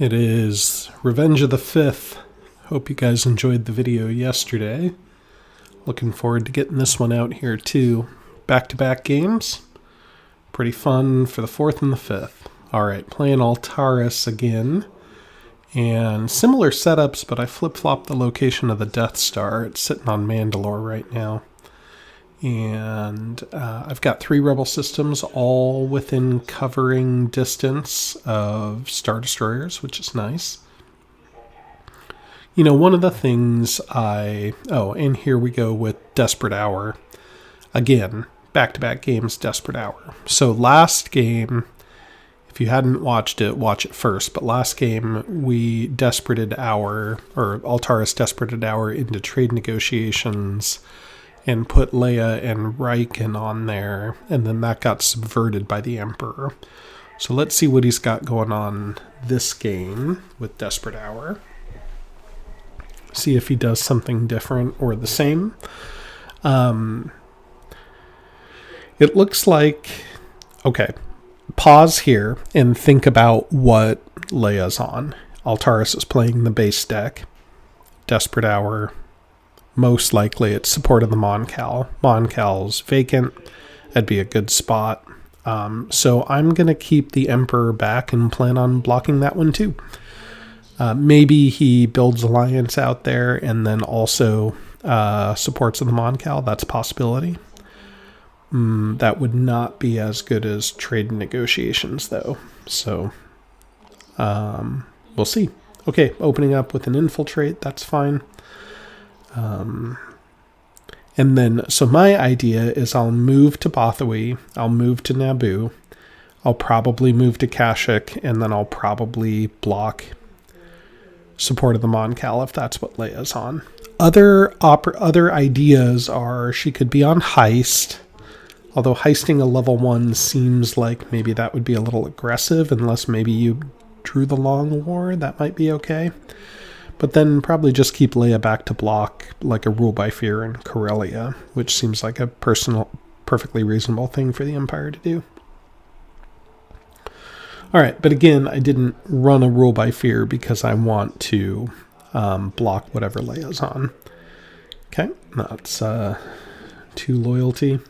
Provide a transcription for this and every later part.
It is Revenge of the 5th. Hope you guys enjoyed the video yesterday. Looking forward to getting this one out here too. Back-to-back games. Pretty fun for the 4th and the 5th. Alright, playing Altaris again. And similar setups, but I flip-flopped the location of the Death Star. It's sitting on Mandalore right now. And I've got 3 rebel systems, all within covering distance of Star Destroyers, which is nice. You know, one of the things and here we go with Desperate Hour. Again, back-to-back games, Desperate Hour. So last game, if you hadn't watched it, watch it first. But last game, we Altaris Desperated Hour into trade negotiations and put Leia and Riken on there, and then that got subverted by the Emperor. So let's see what he's got going on this game with Desperate Hour. See if he does something different or the same. It looks like... Okay, pause here and think about what Leia's on. Altaris is playing the base deck. Desperate Hour... Most likely it's support of the Mon Cal. Mon Cal's vacant. That'd be a good spot. So I'm going to keep the Emperor back and plan on blocking that one too. Maybe he builds Alliance out there and then also supports of the Mon Cal. That's a possibility. That would not be as good as trade negotiations though. So we'll see. Okay, opening up with an infiltrate. That's fine. And then, so my idea is I'll move to Bothawi, I'll move to Naboo, I'll probably move to Kashyyyk, and then I'll probably block support of the Mon Cal if that's what Leia's on. Other ideas are she could be on Heist, although heisting a level 1 seems like maybe that would be a little aggressive unless maybe you drew the Long War, that might be okay. But then probably just keep Leia back to block like a Rule by Fear in Corellia, which seems like a perfectly reasonable thing for the Empire to do. Alright, but again, I didn't run a Rule by Fear because I want to block whatever Leia's on. Okay, that's 2 loyalty.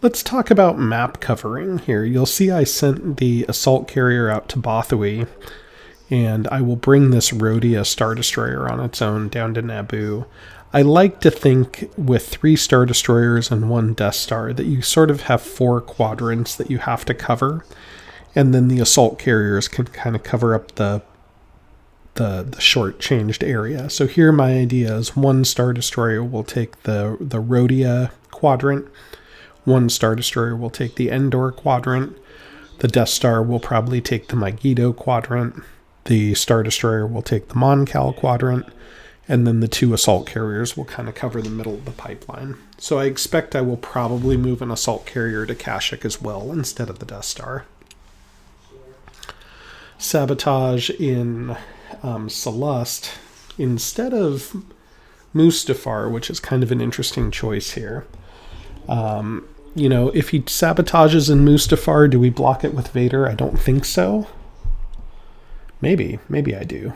Let's talk about map covering here. You'll see I sent the assault carrier out to Bothawi, and I will bring this Rhodia Star Destroyer on its own down to Naboo. I like to think with 3 Star Destroyers and 1 Death Star that you sort of have 4 quadrants that you have to cover, and then the assault carriers can kind of cover up the short-changed area. So here my idea is 1 Star Destroyer will take the Rhodia quadrant, 1 Star Destroyer will take the Endor quadrant, the Death Star will probably take the Megiddo quadrant, the Star Destroyer will take the Mon Cal quadrant, and then the 2 assault carriers will kind of cover the middle of the pipeline. So I expect I will probably move an assault carrier to Kashyyyk as well instead of the Death Star. Sabotage in Celeste instead of Mustafar, which is kind of an interesting choice here. You know, if he sabotages in Mustafar, do we block it with Vader? I don't think so. Maybe I do.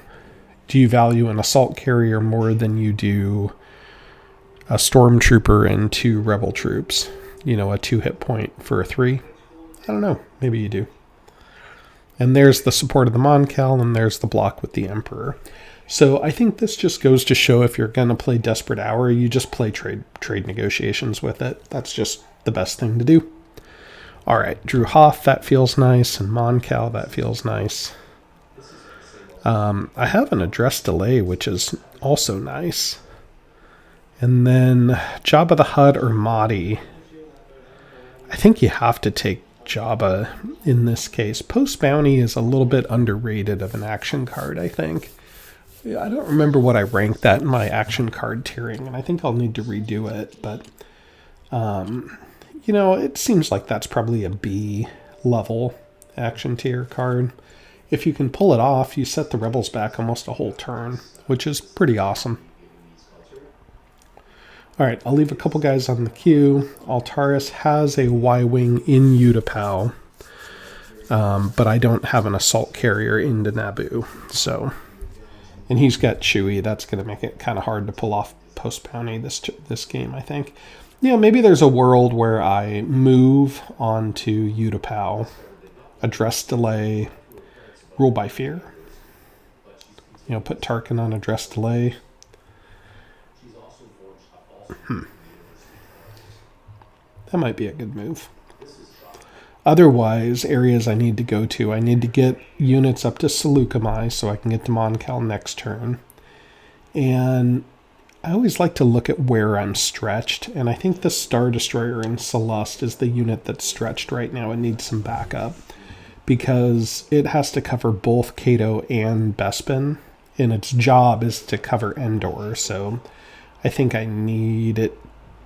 Do you value an assault carrier more than you do a stormtrooper and 2 rebel troops? You know, a 2 hit point for a 3? I don't know. Maybe you do. And there's the support of the Mon Cal, and there's the block with the Emperor. So I think this just goes to show if you're going to play Desperate Hour, you just play trade negotiations with it. That's just the best thing to do. Alright, Drew Hoth, that feels nice, and Mon Cal, that feels nice. I have an address delay, which is also nice. And then Jabba the Hutt or Mahdi. I think you have to take Jabba in this case. Post Bounty is a little bit underrated of an action card, I think. I don't remember what I ranked that in my action card tiering, and I think I'll need to redo it. But, you know, it seems like that's probably a B level action tier card. If you can pull it off, you set the rebels back almost a whole turn, which is pretty awesome. Alright, I'll leave a couple guys on the queue. Altaris has a Y-Wing in Utapau. But I don't have an assault carrier into Naboo, so... And he's got Chewie. That's going to make it kind of hard to pull off post-bounty this game, I think. Yeah, maybe there's a world where I move on to Utapau, address delay, rule by fear. You know, put Tarkin on address delay. That might be a good move. Otherwise, areas I need to go to, I need to get units up to Seleucami so I can get to Mon Cal next turn. And I always like to look at where I'm stretched, and I think the Star Destroyer in Celeste is the unit that's stretched right now and needs some backup, because it has to cover both Cato and Bespin, and its job is to cover Endor, so I think I need it.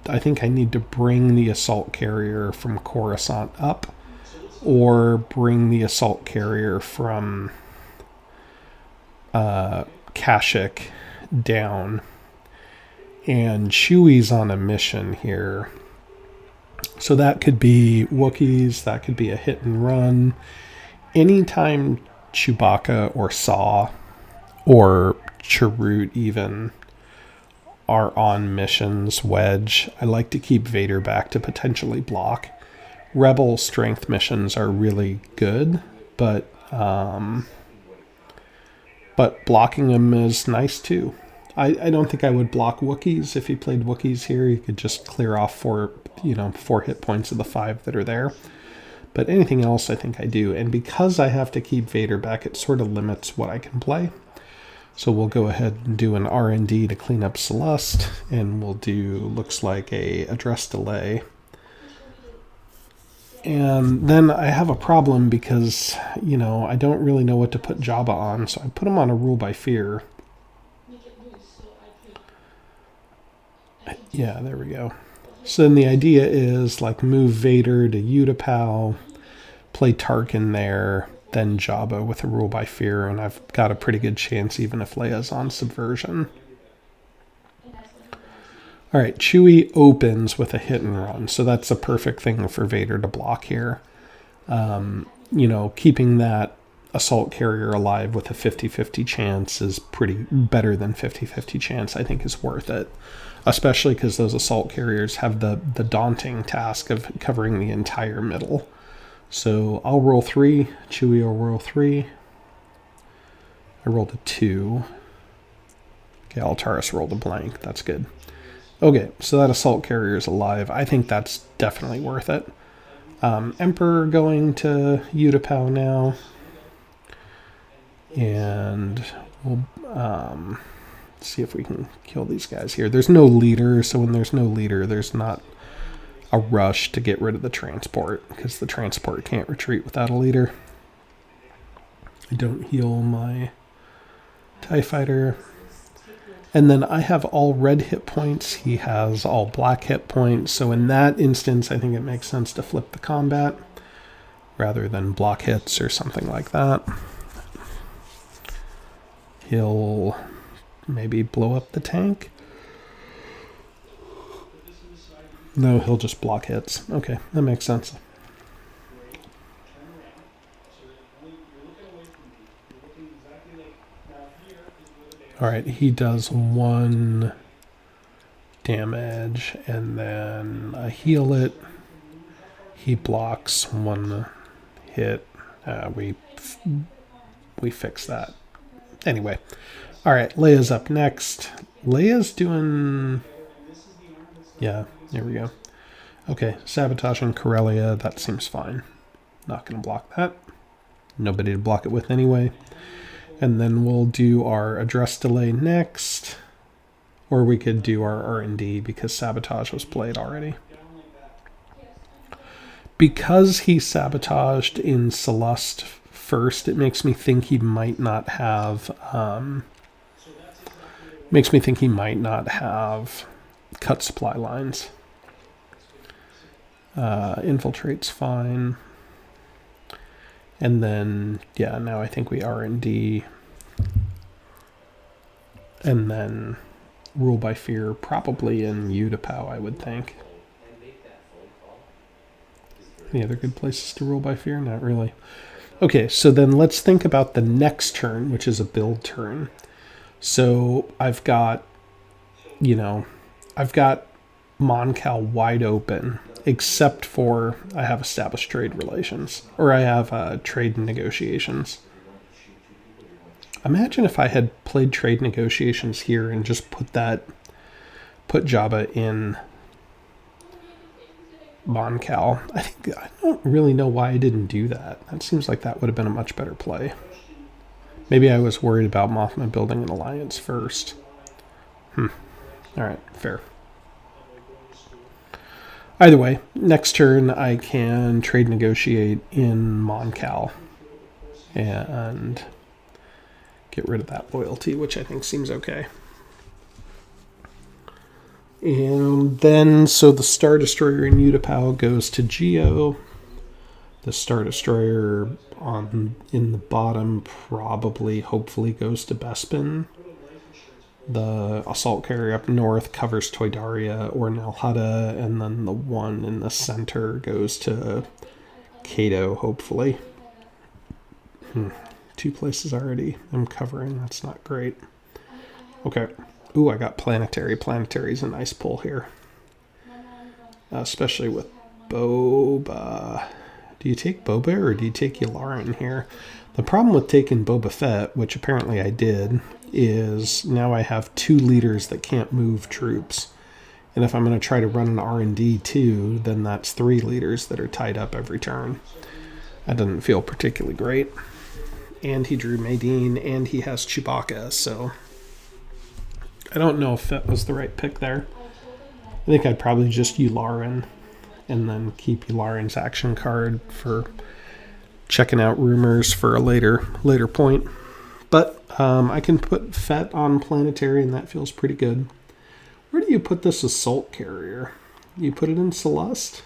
I think I need to bring the assault carrier from Coruscant up, or bring the assault carrier from Kashyyyk down. And Chewie's on a mission here. So that could be Wookiees, that could be a hit and run. Anytime Chewbacca or Saw or Chirrut even are on missions, Wedge, I like to keep Vader back to potentially block. Rebel strength missions are really good, but blocking them is nice too. I don't think I would block Wookiees. If he played Wookiees here, he could just clear off 4 hit points of the 5 that are there. But anything else, I think I do. And because I have to keep Vader back, it sort of limits what I can play. So we'll go ahead and do an R&D to clean up Celeste, and we'll do, looks like a address delay. And then I have a problem because, I don't really know what to put Jabba on, so I put him on a rule by fear. Yeah, there we go. So then the idea is, move Vader to Utapau, play Tarkin there, then Jabba with a rule by fear, and I've got a pretty good chance even if Leia's on subversion. All right, Chewie opens with a hit and run, so that's a perfect thing for Vader to block here. Keeping that assault carrier alive with a 50-50 chance is pretty better than 50-50 chance, I think is worth it. Especially because those assault carriers have the daunting task of covering the entire middle. So I'll roll 3, Chewie will roll 3. I rolled a 2. Okay, Altaris rolled a blank, that's good. Okay, so that assault carrier is alive. I think that's definitely worth it. Emperor going to Utapau now. And we'll see if we can kill these guys here. There's no leader, so when there's no leader, there's not a rush to get rid of the transport, because the transport can't retreat without a leader. I don't heal my TIE fighter. And then I have all red hit points. He has all black hit points. So in that instance, I think it makes sense to flip the combat rather than block hits or something like that. He'll maybe blow up the tank. No, he'll just block hits. Okay, that makes sense. All right, he does 1 damage, and then I heal it. He blocks 1 hit. We fix that. Anyway, all right, Leia's up next. Leia's doing... Yeah, there we go. Okay, Sabotage and Corellia, that seems fine. Not going to block that. Nobody to block it with anyway. And then we'll do our address delay next. Or we could do our R&D because Sabotage was played already. Because he sabotaged in Celeste first, it makes me think he might not have... cut supply lines. Infiltrate's fine. And then, yeah, now I think we R&D. And then rule by fear, probably in Utapau, I would think. Any other good places to rule by fear? Not really. Okay, so then let's think about the next turn, which is a build turn. So I've got, I've got Moncal wide open, except for I have established trade relations, or I have trade negotiations. Imagine if I had played trade negotiations here and just put Jabba in Moncal. I don't really know why I didn't do that. That seems like that would have been a much better play. Maybe I was worried about Mothma building an alliance first. All right, fair. Either way, next turn I can trade negotiate in Moncal and get rid of that loyalty, which I think seems okay. And then, so the Star Destroyer in Utapau goes to Geo. The Star Destroyer in the bottom probably, hopefully, goes to Bespin. The Assault Carrier up north covers Toydaria or Nalhutta, and then the one in the center goes to Kato, hopefully. 2 places already I'm covering. That's not great. Okay. Ooh, I got Planetary. Planetary's a nice pull here. Especially with Boba. Do you take Boba or do you take Yularen here? The problem with taking Boba Fett, which apparently I did, is now I have 2 leaders that can't move troops. And if I'm going to try to run an R&D too, then that's 3 leaders that are tied up every turn. That doesn't feel particularly great. And he drew Maydeen, and he has Chewbacca, so I don't know if that was the right pick there. I think I'd probably just Yularen and then keep Yularen's action card for checking out rumors for a later point. But I can put Fett on Planetary, and that feels pretty good. Where do you put this Assault Carrier? You put it in Celeste?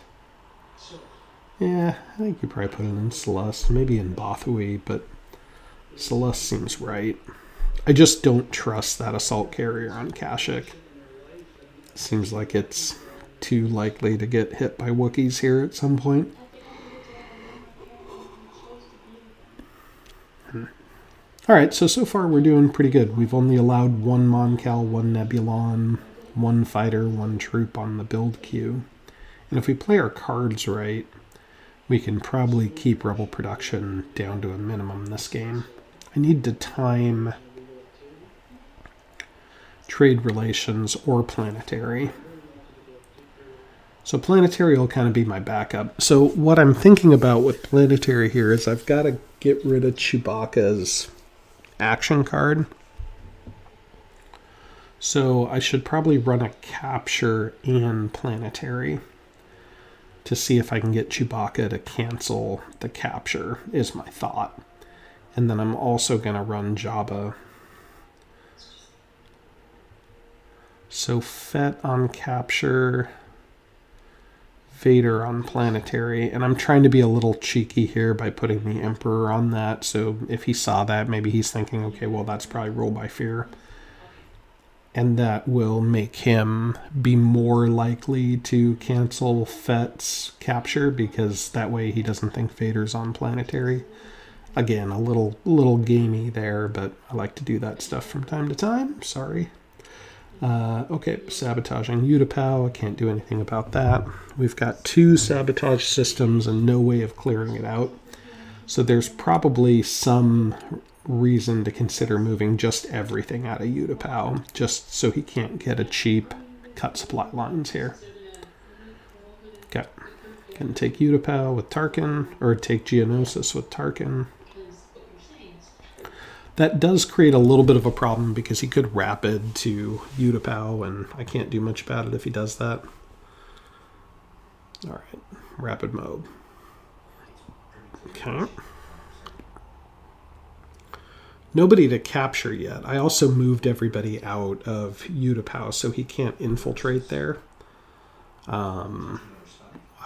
Yeah, I think you probably put it in Celeste. Maybe in Bothui, but Celeste seems right. I just don't trust that Assault Carrier on Kashyyyk. Seems like it's too likely to get hit by Wookiees here at some point. Alright, so far we're doing pretty good. We've only allowed 1 Moncal, 1 Nebulon, 1 fighter, 1 troop on the build queue. And if we play our cards right, we can probably keep Rebel production down to a minimum this game. I need to time trade relations or Planetary. So Planetary will kind of be my backup. So what I'm thinking about with Planetary here is I've got to get rid of Chewbacca's action card. So I should probably run a capture and Planetary to see if I can get Chewbacca to cancel the capture, is my thought. And then I'm also going to run Jabba. So Fett on capture, Vader on Planetary, and I'm trying to be a little cheeky here by putting the Emperor on that, so if he saw that, maybe he's thinking, okay, well, that's probably Rule by Fear. And that will make him be more likely to cancel Fett's capture, because that way he doesn't think Vader's on Planetary. Again, a little gamey there, but I like to do that stuff from time to time. Sorry. Okay, sabotaging Utapau. I can't do anything about that. We've got 2 sabotage systems and no way of clearing it out. So there's probably some reason to consider moving just everything out of Utapau, just so he can't get a cheap cut supply lines here. Okay. Can take Utapau with Tarkin, or take Geonosis with Tarkin. That does create a little bit of a problem because he could rapid to Utapau, and I can't do much about it if he does that. All right, rapid mode. Okay. Nobody to capture yet. I also moved everybody out of Utapau, so he can't infiltrate there. I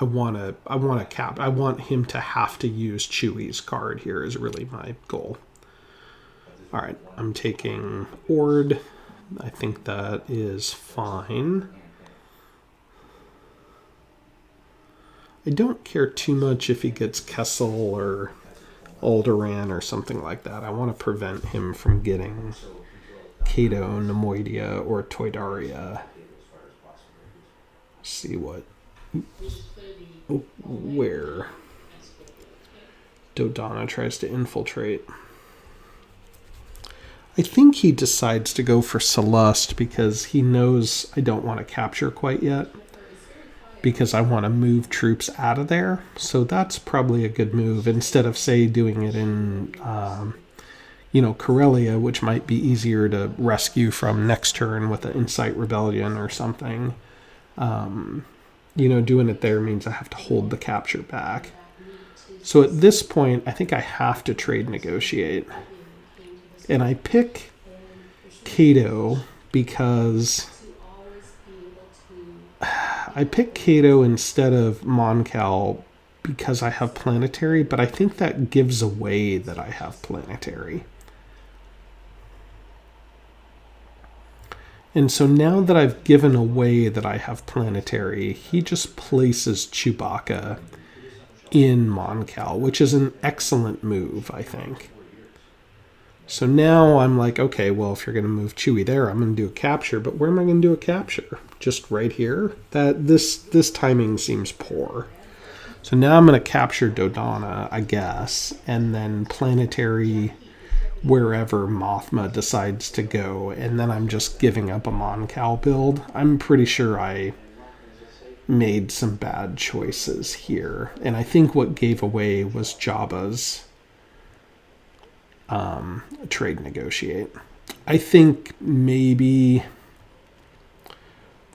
want him to have to use Chewie's card here is really my goal. All right, I'm taking Ord. I think that is fine. I don't care too much if he gets Kessel or Alderan or something like that. I want to prevent him from getting Kato, Nemoidia, or Toydaria. See what... where Dodonna tries to infiltrate. I think he decides to go for Celeste because he knows I don't want to capture quite yet, because I want to move troops out of there. So that's probably a good move instead of, say, doing it in, Corellia, which might be easier to rescue from next turn with an Incite Rebellion or something. Doing it there means I have to hold the capture back. So at this point, I think I have to trade negotiate. And I pick Kato because I pick Kato instead of Moncal because I have planetary, but I think that gives away that I have planetary. And so now that I've given away that I have planetary, he just places Chewbacca in Moncal, which is an excellent move, I think. So now I'm like, okay, well, if you're going to move Chewie there, I'm going to do a capture. But where am I going to do a capture? Just right here? This timing seems poor. So now I'm going to capture Dodonna, I guess, and then planetary wherever Mothma decides to go, and then I'm just giving up a Moncal build. I'm pretty sure I made some bad choices here, and I think what gave away was Jabba's trade negotiate. I think maybe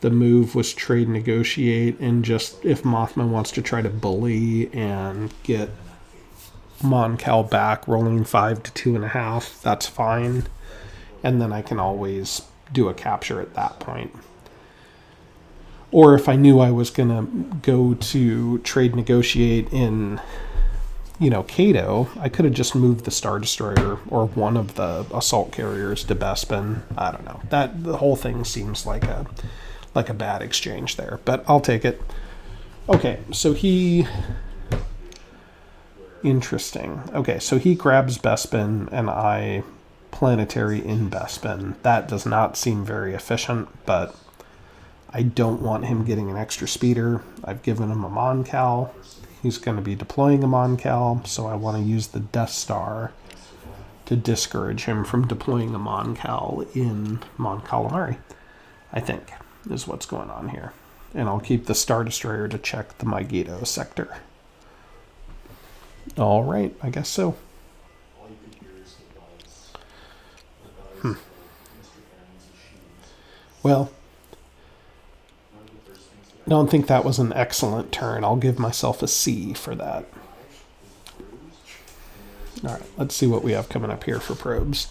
the move was trade negotiate, and just if Mothma wants to try to bully and get Moncal back, rolling 5 to 2.5, that's fine. And then I can always do a capture at that point. Or if I knew I was going to go to trade negotiate in, Kato, I could have just moved the Star Destroyer or one of the assault carriers to Bespin. I don't know. The whole thing seems like a bad exchange there, but I'll take it. Okay, so interesting. Okay, so he grabs Bespin and I planetary in Bespin. That does not seem very efficient, but I don't want him getting an extra speeder. I've given him a Moncal. He's going to be deploying a Moncal, so I want to use the Death Star to discourage him from deploying a Moncal in Mon Calamari, I think, is what's going on here. And I'll keep the Star Destroyer to check the Megiddo sector. All right, I guess so. Well, I don't think that was an excellent turn. I'll give myself a C for that. All right, let's see what we have coming up here for probes.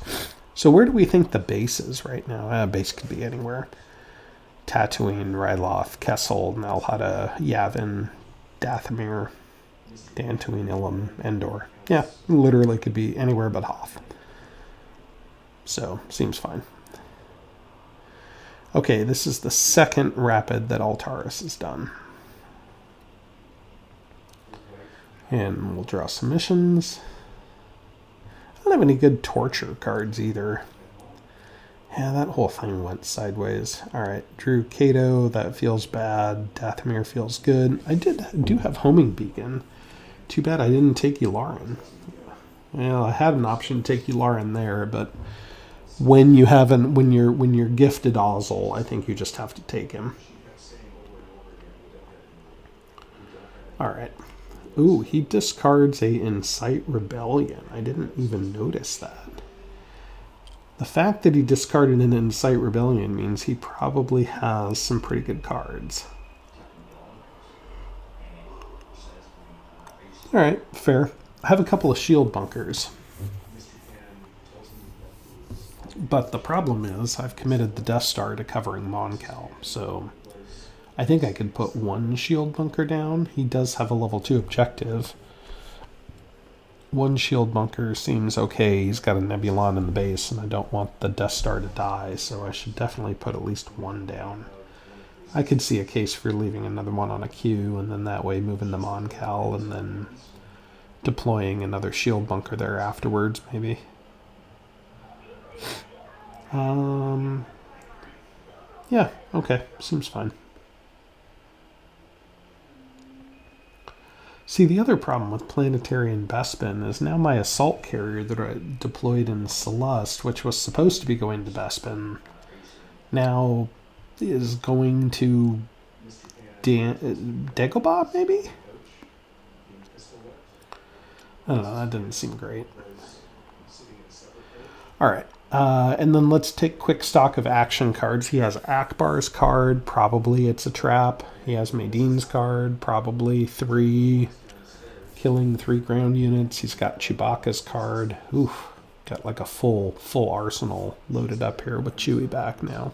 So where do we think the base is right now? Base could be anywhere. Tatooine, Ryloth, Kessel, Nalhada, Yavin, Dathomir, Dantooine, Ilum, Endor. Yeah, literally could be anywhere but Hoth. So, seems fine. Okay, this is the second rapid that Altaris has done. And we'll draw some missions. I don't have any good torture cards either. Yeah, that whole thing went sideways. Alright, drew Kato, that feels bad. Dathomir feels good. I do have Homing Beacon. Too bad I didn't take Yularen. Well, I had an option to take Yularen there, but when you're gifted Ozzel, I think you just have to take him. Alright. Ooh, he discards a Incite Rebellion. I didn't even notice that. The fact that he discarded an Incite Rebellion means he probably has some pretty good cards. Alright, fair. I have a couple of shield bunkers. But the problem is I've committed the Death Star to covering Moncal, so I think I could put one shield bunker down. He does have a level 2 objective. One shield bunker seems okay. He's got a Nebulon in the base, and I don't want the Death Star to die, so I should definitely put at least one down. I could see a case for leaving another one on a queue, and then that way moving the Moncal, and then deploying another shield bunker there afterwards, maybe. Yeah, okay, seems fine. See, the other problem with Planetary and Bespin is now my assault carrier that I deployed in Celeste, which was supposed to be going to Bespin, now is going to Dagobah, maybe? I don't know, that didn't seem great. Alright, and then let's take quick stock of action cards. He has Akbar's card, probably it's a trap. He has Madine's card, probably 3, killing 3 ground units. He's got Chewbacca's card. Oof, got like a full arsenal loaded up here with Chewie back now.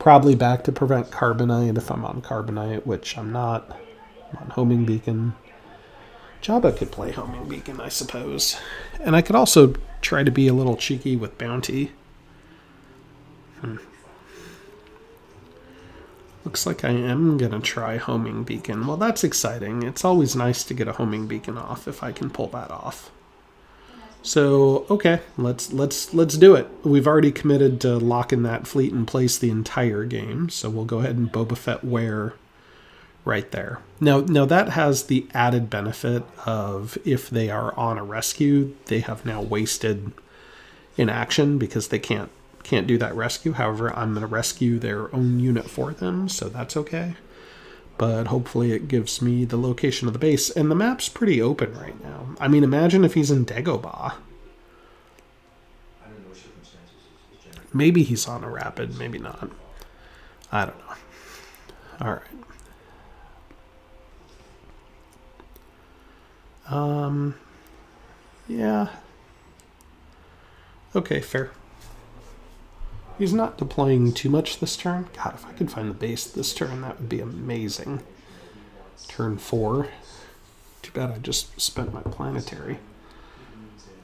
Probably back to prevent Carbonite if I'm on Carbonite, which I'm not. I'm on Homing Beacon. Jabba could play Homing Beacon, I suppose. And I could also try to be a little cheeky with Bounty. Looks like I am going to try Homing Beacon. Well, that's exciting. It's always nice to get a Homing Beacon off if I can pull that off. So, okay, let's do it. We've already committed to locking that fleet in place the entire game, so we'll go ahead and Boba Fett wear right there. Now that has the added benefit of if they are on a rescue, they have now wasted in action because they can't do that rescue. However, I'm going to rescue their own unit for them, so that's okay. But hopefully it gives me the location of the base. And the map's pretty open right now. I mean, imagine if he's in Dagobah. Maybe he's on a rapid, maybe not. I don't know. All right. Yeah. Okay, fair. He's not deploying too much this turn. God, if I could find the base this turn, that would be amazing. Turn 4. Too bad I just spent my planetary.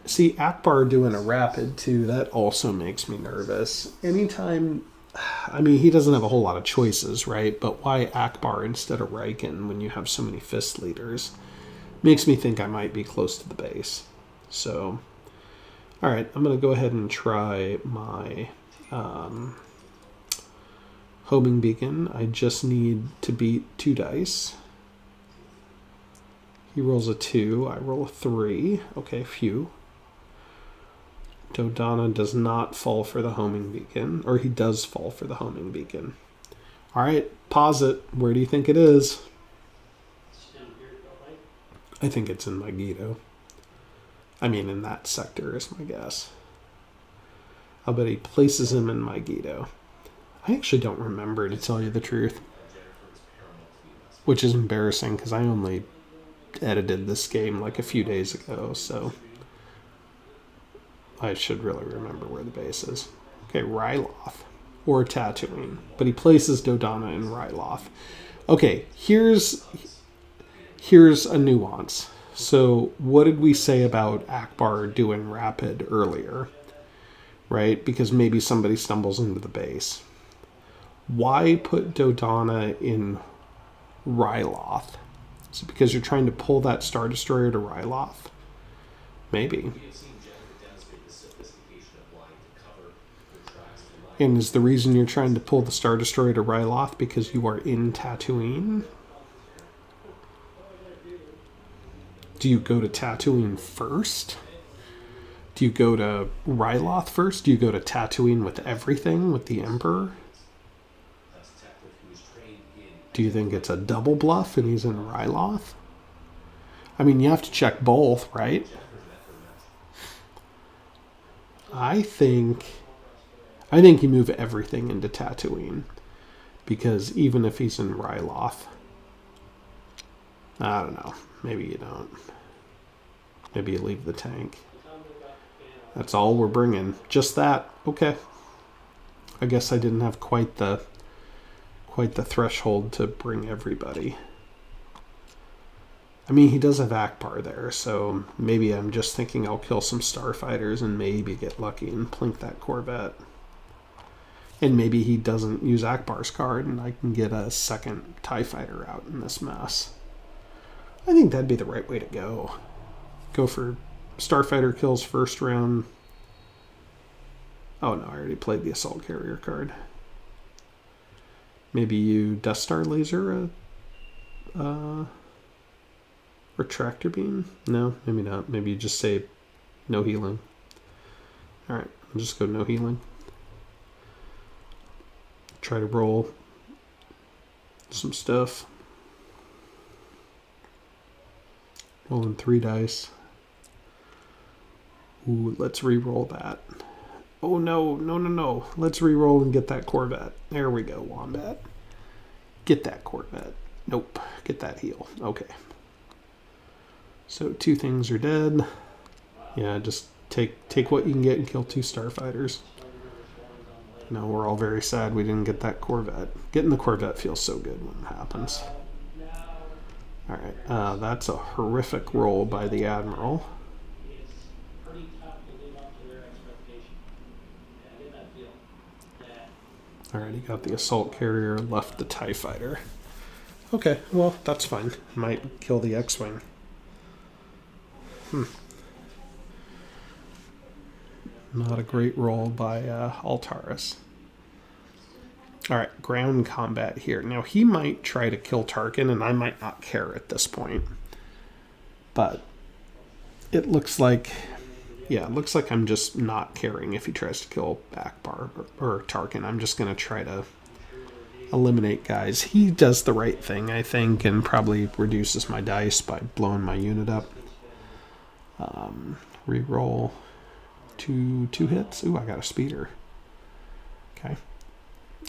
See, Akbar doing a rapid, too, that also makes me nervous. Anytime... I mean, he doesn't have a whole lot of choices, right? But why Akbar instead of Riken when you have so many fist leaders? Makes me think I might be close to the base. So, all right, I'm going to go ahead and try my Homing Beacon. I just need to beat 2 dice. He rolls a 2. I roll a 3. Okay, phew. Dodonna does not fall for the Homing Beacon. Or he does fall for the Homing Beacon. All right, pause it. Where do you think it is? I think it's in Megiddo. I mean, in that sector is my guess. I'll bet he places him in Megiddo. I actually don't remember, to tell you the truth. Which is embarrassing, because I only edited this game like a few days ago, so I should really remember where the base is. Okay, Ryloth. Or Tatooine. But he places Dodonna in Ryloth. Okay, here's a nuance. So what did we say about Akbar doing rapid earlier? Right? Because maybe somebody stumbles into the base. Why put Dodonna in Ryloth? Is it because you're trying to pull that Star Destroyer to Ryloth? Maybe. And is the reason you're trying to pull the Star Destroyer to Ryloth because you are in Tatooine? Do you go to Tatooine first? Do you go to Ryloth first? Do you go to Tatooine with everything, with the Emperor? Do you think it's a double bluff and he's in Ryloth? I mean, you have to check both, right? I think you move everything into Tatooine. Because even if he's in Ryloth, I don't know. Maybe you don't. Maybe you leave the tank. That's all we're bringing. Just that. Okay. I guess I didn't have quite the threshold to bring everybody. I mean, he does have Akbar there, so maybe I'm just thinking I'll kill some starfighters and maybe get lucky and plink that Corvette. And maybe he doesn't use Akbar's card and I can get a second TIE fighter out in this mess. I think that'd be the right way to go. go for Starfighter kills first round. Oh no, I already played the Assault Carrier card. Maybe you Death Star Laser or Tractor Beam? No, maybe not. Maybe you just say no healing. Alright, I'll just go no healing. Try to roll some stuff. Rolling 3 dice. Ooh, let's re-roll that. Oh no, no. Let's re-roll and get that Corvette. There we go, Wombat. Get that Corvette. Nope, get that heal. Okay. So 2 things are dead. Yeah, just take what you can get and kill 2 Starfighters. No, we're all very sad we didn't get that Corvette. Getting the Corvette feels so good when it happens. Alright, that's a horrific roll by the Admiral. Alright, he got the Assault Carrier, left the TIE Fighter. Okay, well, that's fine. Might kill the X-Wing. Not a great roll by Altaris. Alright, ground combat here. Now, he might try to kill Tarkin, and I might not care at this point. But it looks like... Yeah, it looks like I'm just not caring if he tries to kill Akbar or Tarkin. I'm just going to try to eliminate guys. He does the right thing, I think, and probably reduces my dice by blowing my unit up. Reroll 2 hits. Ooh, I got a speeder. Okay.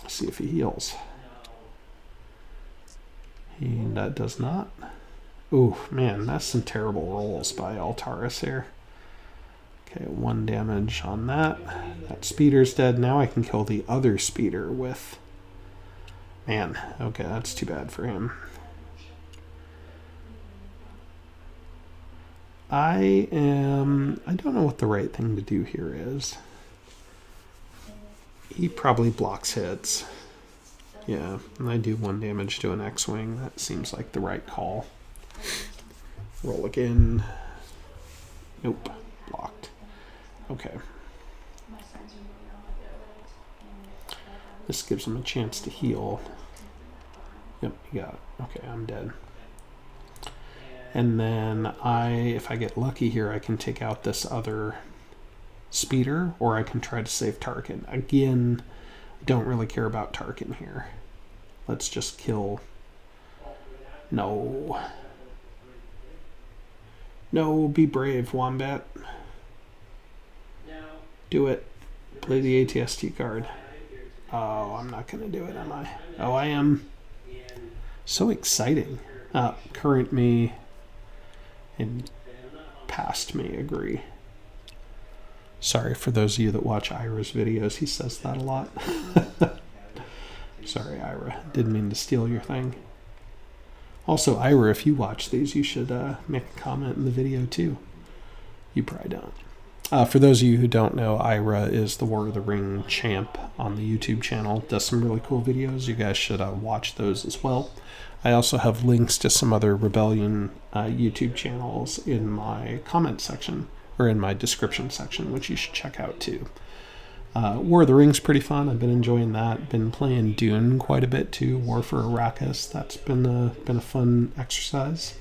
Let's see if he heals. He does not. Ooh, man, that's some terrible rolls by Altaris here. Okay, 1 damage on that. That speeder's dead. Now I can kill the other speeder with... Man, okay, that's too bad for him. I don't know what the right thing to do here is. He probably blocks hits. Yeah, and I do 1 damage to an X-Wing. That seems like the right call. Roll again. Nope, blocked. Okay. This gives him a chance to heal. Yep, you got it. Okay, I'm dead. And then if I get lucky here, I can take out this other speeder, or I can try to save Tarkin. Again, don't really care about Tarkin here. Let's just kill... No. No, be brave, Wombat. Do it. Play the ATST card. Oh, I'm not going to do it, am I? Oh, I am. So exciting. Current me and past me agree. Sorry for those of you that watch Ira's videos. He says that a lot. Sorry, Ira. Didn't mean to steal your thing. Also, Ira, if you watch these, you should make a comment in the video too. You probably don't. For those of you who don't know, Ira is the War of the Ring champ on the YouTube channel. Does some really cool videos. You guys should watch those as well. I also have links to some other Rebellion YouTube channels in my comment section, or in my description section, which you should check out too. War of the Ring's pretty fun. I've been enjoying that. Been playing Dune quite a bit too. War for Arrakis. That's been a fun exercise.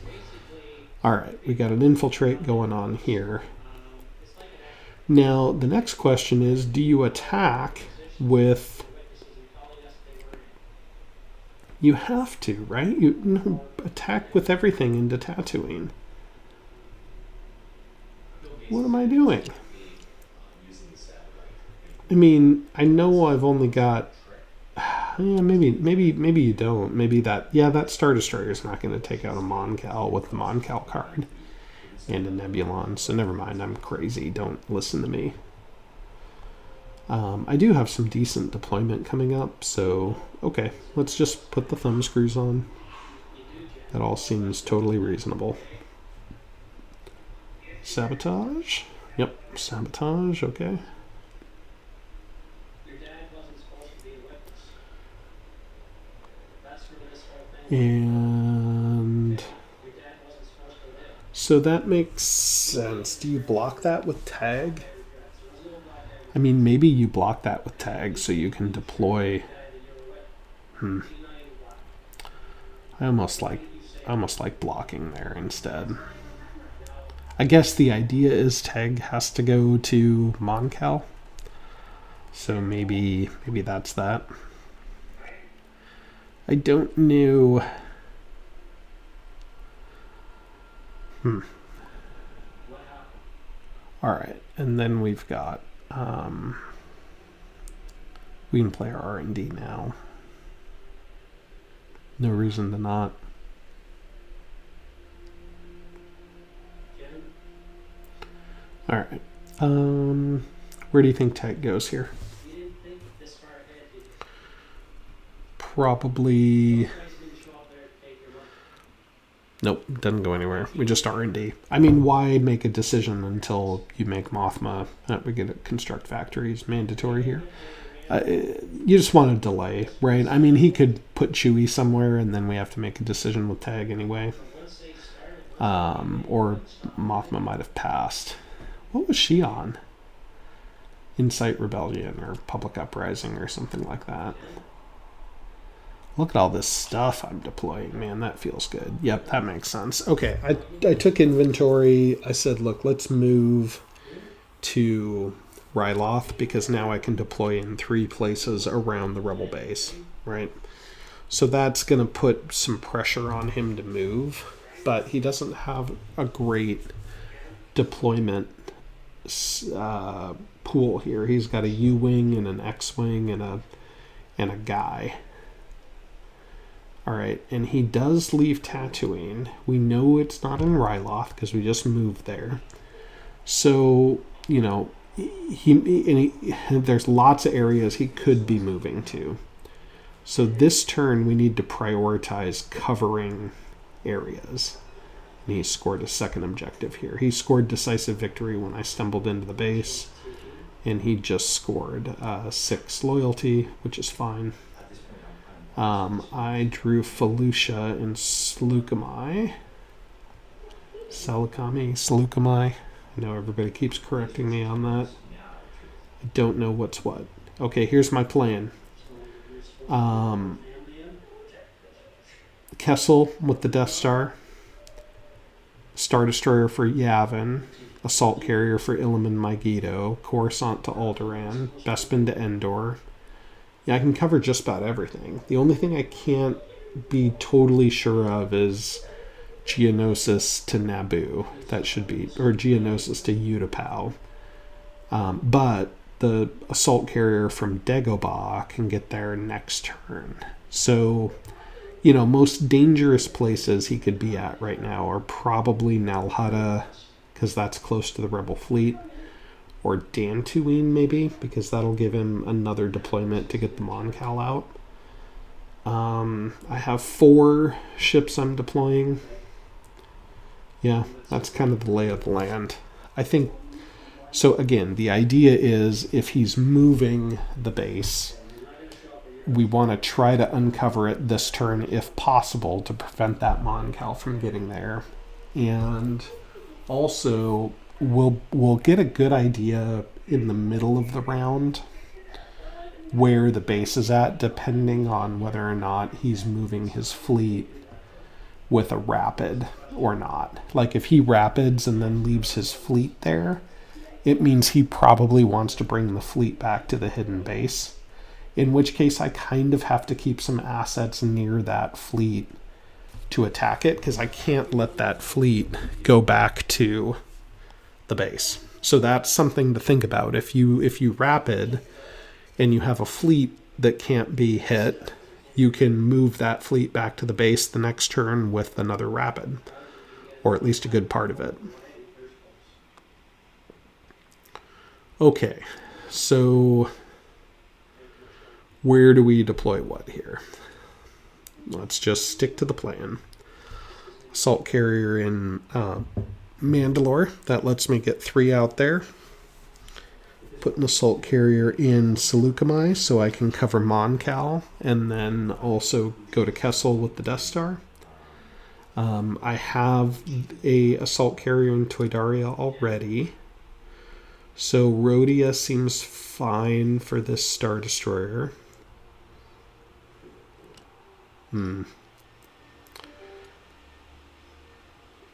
All right, we got an infiltrate going on here. Now, the next question is, do you attack with... You have to, right? You attack with everything into Tatooine. What am I doing? I mean, I know I've only got... Yeah, maybe you don't. Maybe that... Yeah, that Star Destroyer is not going to take out a Mon Cal with the Mon Cal card. And a Nebulon, so never mind, I'm crazy, don't listen to me. I do have some decent deployment coming up, so okay, let's just put the thumb screws on. That all seems totally reasonable. Sabotage? Yep, sabotage, okay. And... So that makes sense. Do you block that with tag? I mean, maybe you block that with tag so you can deploy. I almost like blocking there instead. I guess the idea is tag has to go to Moncal. So maybe that's that. I don't know. All right, and then we've got we can play our R&D now. No reason to not. All right. Where do you think tech goes here? Probably. Nope, doesn't go anywhere. We just R&D. I mean, why make a decision until you make Mothma? We get a construct factories mandatory here. You just want to delay, right? I mean, he could put Chewie somewhere, and then we have to make a decision with tag anyway. Or Mothma might have passed. What was she on? Incite Rebellion or Public Uprising or something like that. Look at all this stuff I'm deploying. Man, that feels good. Yep, that makes sense. Okay, I took inventory. I said, look, let's move to Ryloth because now I can deploy in 3 places around the Rebel base, right? So that's going to put some pressure on him to move, but he doesn't have a great deployment pool here. He's got a U-wing and an X-wing and a guy. All right, and he does leave Tatooine. We know it's not in Ryloth because we just moved there. So, you know, there's lots of areas he could be moving to. So this turn we need to prioritize covering areas. And he scored a second objective here. He scored decisive victory when I stumbled into the base. And he just scored 6 loyalty, which is fine. I drew Felucia and Sleucami. I know everybody keeps correcting me on that. I don't know what's what. Okay, here's my plan. Kessel with the Death Star. Star Destroyer for Yavin. Assault Carrier for Illiman Megiddo. Coruscant to Alderaan. Bespin to Endor. Yeah, I can cover just about everything. The only thing I can't be totally sure of is Geonosis to Naboo. That should be, or Geonosis to Utapau. But the assault carrier from Dagobah can get there next turn. So, you know, most dangerous places he could be at right now are probably Nal Hutta, because that's close to the Rebel fleet. Or Dantooine, maybe, because that'll give him another deployment to get the Moncal out. I have 4 ships I'm deploying. Yeah, that's kind of the lay of the land. I think, so again, the idea is if he's moving the base, we want to try to uncover it this turn if possible to prevent that Moncal from getting there. And also, we'll get a good idea in the middle of the round where the base is at, depending on whether or not he's moving his fleet with a rapid or not. Like if he rapids and then leaves his fleet there, it means he probably wants to bring the fleet back to the hidden base, in which case I kind of have to keep some assets near that fleet to attack it, because I can't let that fleet go back to the base. So that's something to think about. If you rapid and you have a fleet that can't be hit, you can move that fleet back to the base the next turn with another rapid, or at least a good part of it. Okay, so where do we deploy what here? Let's just stick to the plan. Assault carrier in Mandalore. That lets me get 3 out there. Put an assault carrier in Sleucami so I can cover Moncal and then also go to Kessel with the Death Star. I have a assault carrier in Toydaria already. So Rhodia seems fine for this Star Destroyer.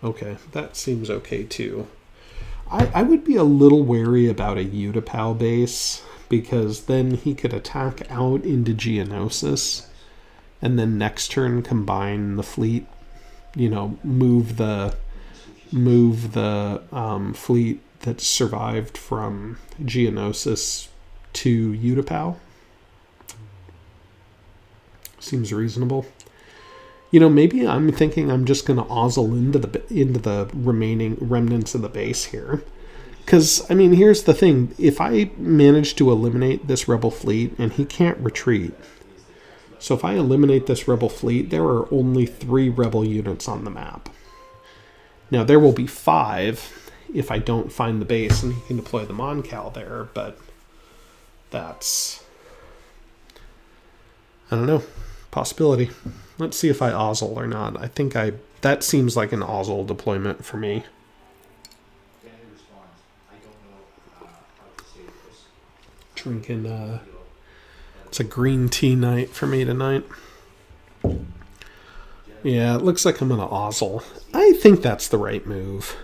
Okay, that seems okay too. I would be a little wary about a Utapau base, because then he could attack out into Geonosis, and then next turn combine the fleet. Move the fleet that survived from Geonosis to Utapau. Seems reasonable. Maybe I'm thinking I'm just going to ozzle into the remaining remnants of the base here. Because, here's the thing. If I manage to eliminate this rebel fleet, and he can't retreat. So if I eliminate this rebel fleet, there are only 3 rebel units on the map. Now, there will be 5 if I don't find the base, and he can deploy the Moncal there, but that's... I don't know. Possibility. Let's see if I ozzle or not. I think that seems like an ozzle deployment for me. Drinking, it's a green tea night for me tonight. Yeah, it looks like I'm going to ozzle. I think that's the right move.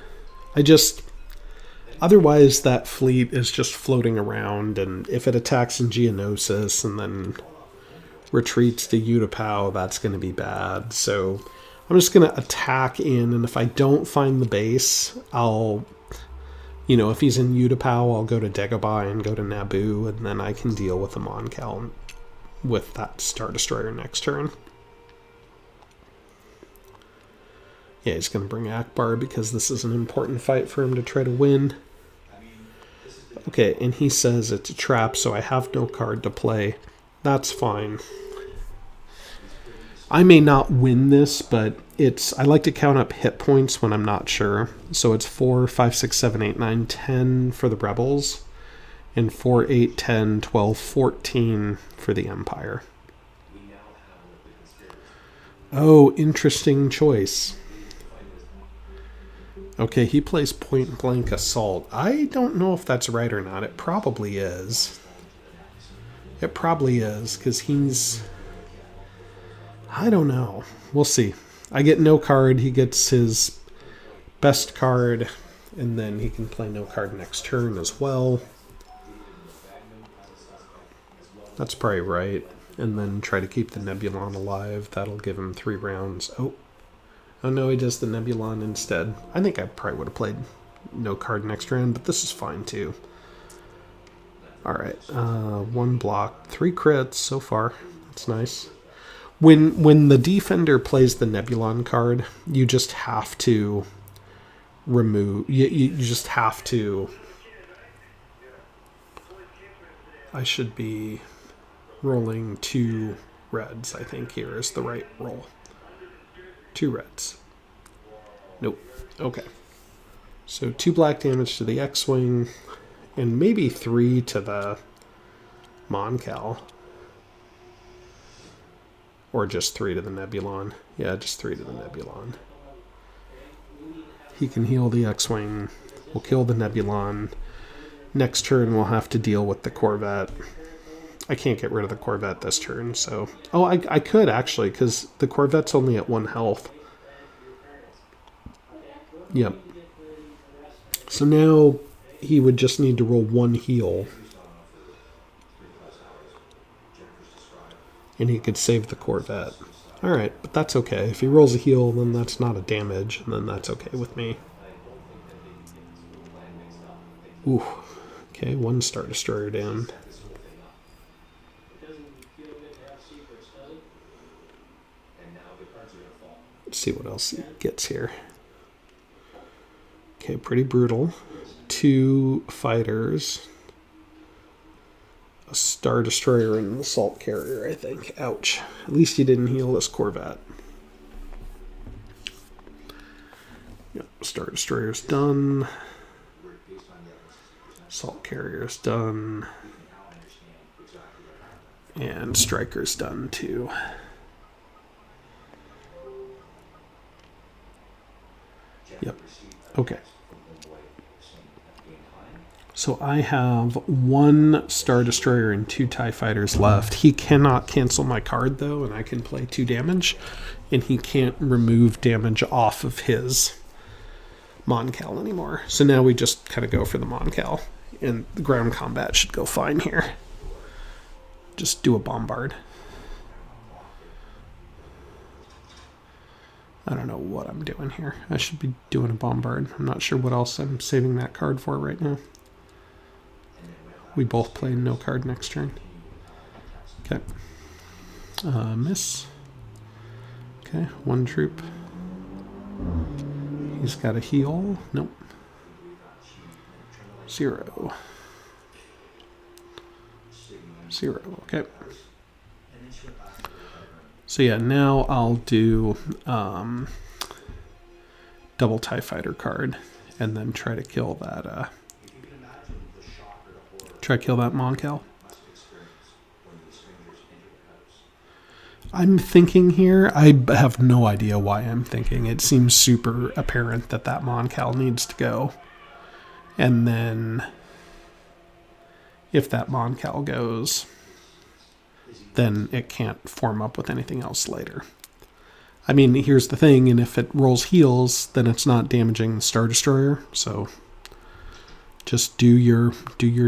Otherwise that fleet is just floating around, and if it attacks in Geonosis and then retreats to Utapau, that's going to be bad. So I'm just going to attack in, and if I don't find the base, I'll, if he's in Utapau, I'll go to Dagobah and go to Naboo, and then I can deal with the Moncal with that Star Destroyer next turn. Yeah, he's going to bring Akbar because this is an important fight for him to try to win. Okay, and he says it's a trap, so I have no card to play. That's fine. I may not win this, but I like to count up hit points when I'm not sure. So it's 4, 5, 6, 7, 8, 9, 10 for the Rebels, and 4, 8, 10, 12, 14 for the Empire. Oh, interesting choice. Okay, he plays Point Blank Assault. I don't know if that's right or not. It probably is. It probably is, because he's... I don't know. We'll see. I get no card. He gets his best card, and then he can play no card next turn as well. That's probably right. And then try to keep the Nebulon alive. That'll give him 3 rounds. Oh no, he does the Nebulon instead. I think I probably would have played no card next round, but this is fine too. Alright, 1 block, 3 crits so far. That's nice. When the defender plays the Nebulon card, you just have to remove... You just have to... I should be rolling 2 reds, I think here is the right roll. 2 reds. Nope. Okay. So 2 black damage to the X-Wing, and maybe 3 to the Moncal. Or just 3 to the Nebulon. Yeah, just 3 to the Nebulon. He can heal the X-Wing. We'll kill the Nebulon. Next turn we'll have to deal with the Corvette. I can't get rid of the Corvette this turn, so... Oh, I could, actually, because the Corvette's only at 1 health. Yep. So now he would just need to roll 1 heal. And he could save the Corvette. Alright, but that's okay. If he rolls a heal, then that's not a damage, and then that's okay with me. Ooh. Okay, 1 Star Destroyer down. Let's see what else he gets here. Okay, pretty brutal. 2 fighters. A Star Destroyer and an Assault Carrier, I think. Ouch. At least he didn't heal this Corvette. Yep, Star Destroyer's done. Assault Carrier's done. And Striker's done too. Yep. Okay. So I have 1 Star Destroyer and 2 TIE Fighters left. He cannot cancel my card, though, and I can play 2 damage. And he can't remove damage off of his Mon-Cal anymore. So now we just kind of go for the Mon-Cal. And the ground combat should go fine here. Just do a bombard. I don't know what I'm doing here. I should be doing a bombard. I'm not sure what else I'm saving that card for right now. We both play no card next turn. Okay. Miss. Okay, 1 troop. He's got a heal. Nope. 0. 0. Okay. So yeah, now I'll do double TIE Fighter card and then try to kill that Mon-Cal. I'm thinking here, I have no idea why I'm thinking. It seems super apparent that Mon-Cal needs to go. And then if that Mon-Cal goes, then it can't form up with anything else later. I mean, here's the thing, and if it rolls heals, then it's not damaging the Star Destroyer, so just do your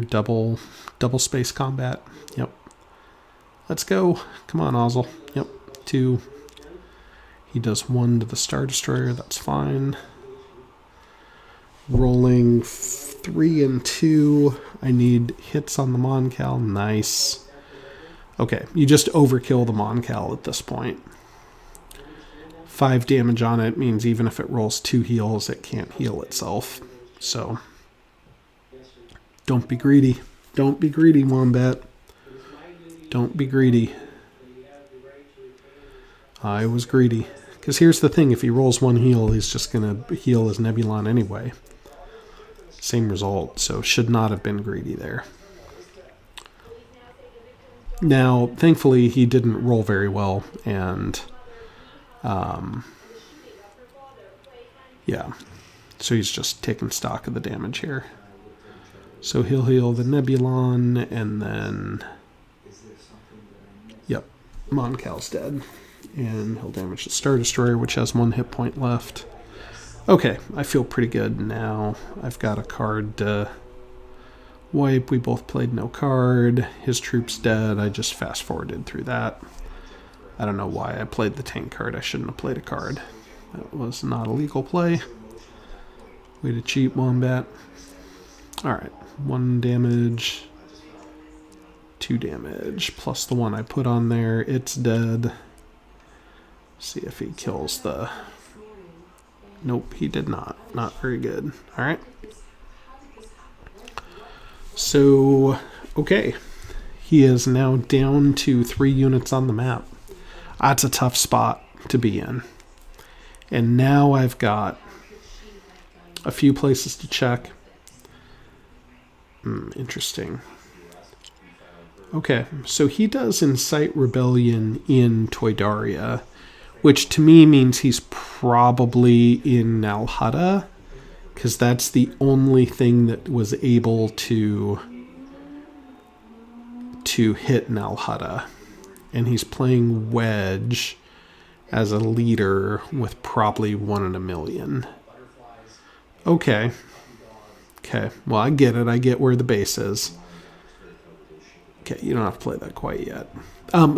double space combat. Yep. Let's go. Come on, Ozzel. Yep. 2. He does 1 to the Star Destroyer. That's fine. Rolling 3 and 2. I need hits on the Mon-Cal. Nice. Okay, you just overkill the Mon-Cal at this point. 5 damage on it means even if it rolls 2 heals, it can't heal itself. So, don't be greedy. Don't be greedy, Wombat. Don't be greedy. I was greedy. Because here's the thing, if he rolls 1 heal, he's just going to heal his Nebulon anyway. Same result, so should not have been greedy there. Now, thankfully, he didn't roll very well, and yeah, so he's just taking stock of the damage here. So he'll heal the Nebulon, and then, yep, Mon-Cal's dead. And he'll damage the Star Destroyer, which has 1 hit point left. Okay, I feel pretty good now. I've got a card to wipe. We both played no card. His troop's dead. I just fast-forwarded through that. I don't know why I played the tank card. I shouldn't have played a card. That was not a legal play. Way to cheat, Wombat. Alright, 1 damage. 2 damage. Plus the 1 I put on there. It's dead. See if he kills the... Nope, he did not. Not very good. Alright. So, okay. He is now down to 3 units on the map. That's a tough spot to be in. And now I've got a few places to check. Interesting. Okay, so he does incite rebellion in Toydaria, which to me means he's probably in Nal Hutta, because that's the only thing that was able to hit Nal Hutta. And he's playing Wedge as a leader with probably 1 in a million. Okay. Okay, well, I get it. I get where the base is. Okay, you don't have to play that quite yet.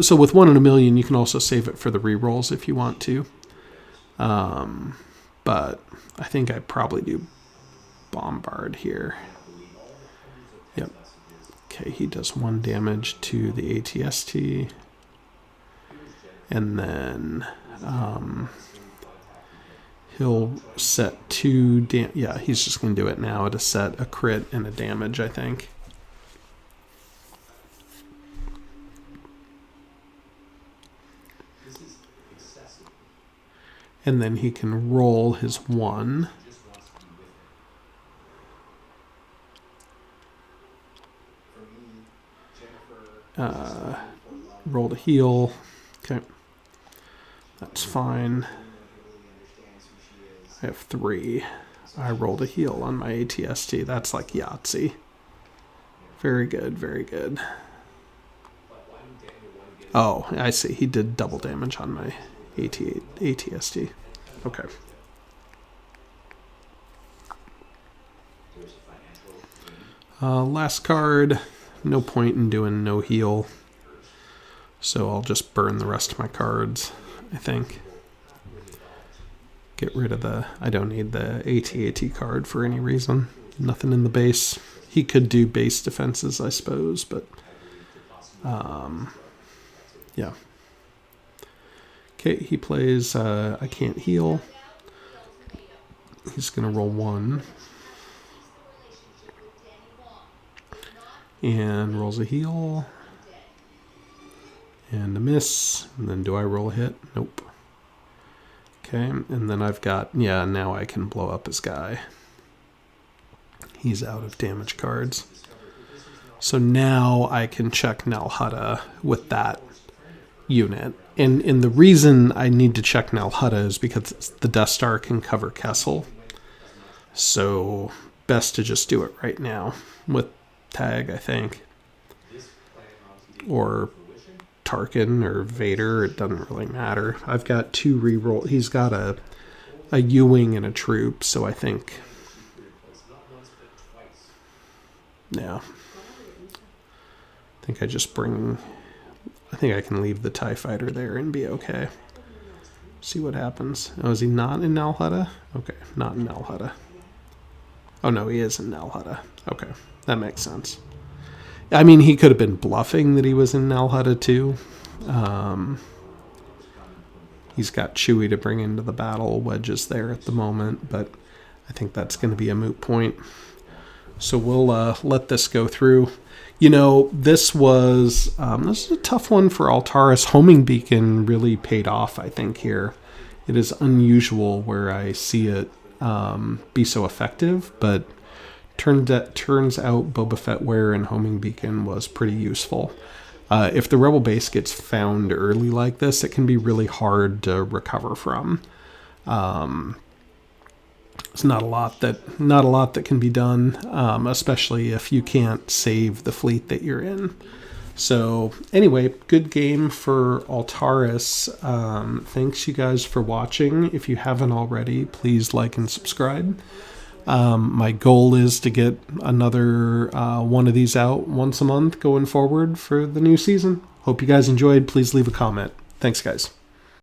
So with 1 in a million, you can also save it for the rerolls if you want to. But I think I'd probably do Bombard here. Yep. Okay, he does 1 damage to the ATST. And then he'll set 2 yeah, he's just going to do it now to set a crit and a damage, I think. And then he can roll his 1. Roll to heal. Okay. That's fine. I have 3. I rolled a heal on my ATST. That's like Yahtzee. Very good, very good. Oh, I see. He did double damage on my ATST. Okay. Last card. No point in doing no heal. So I'll just burn the rest of my cards, I think. Get rid of the... I don't need the AT-AT card for any reason. Nothing in the base. He could do base defenses, I suppose, but... yeah. Okay, he plays I can't heal. He's going to roll 1. And rolls a heal. And a miss. And then do I roll a hit? Nope. Okay, and then I've got... Yeah, now I can blow up his guy. He's out of damage cards. So now I can check Nalhutta with that unit. And the reason I need to check Nalhutta is because the Death Star can cover Kessel. So best to just do it right now with Tag, I think. Or Tarkin or Vader, it doesn't really matter. I've got 2 reroll. He's got a U-Wing and a troop, so I think... Yeah. I think I just bring... I think I can leave the TIE Fighter there and be okay. See what happens. Oh, is he not in Nalhutta? Okay, not in Nalhutta. Oh, no, he is in Nalhutta. Okay, that makes sense. I mean, he could have been bluffing that he was in Nalhutta, too. He's got Chewie to bring into the battle. Wedge is there at the moment, but I think that's going to be a moot point. So we'll let this go through. You know, this is a tough one for Altaris. Homing Beacon really paid off, I think, here. It is unusual where I see it be so effective, but turns out Boba Fett wear and Homing Beacon was pretty useful. If the Rebel base gets found early like this, it can be really hard to recover from. It's not a lot that can be done, especially if you can't save the fleet that you're in. So anyway, good game for Altaris. Thanks you guys for watching. If you haven't already, please like and subscribe. My goal is to get another one of these out once a month going forward for the new season. Hope you guys enjoyed. Please leave a comment. Thanks, guys.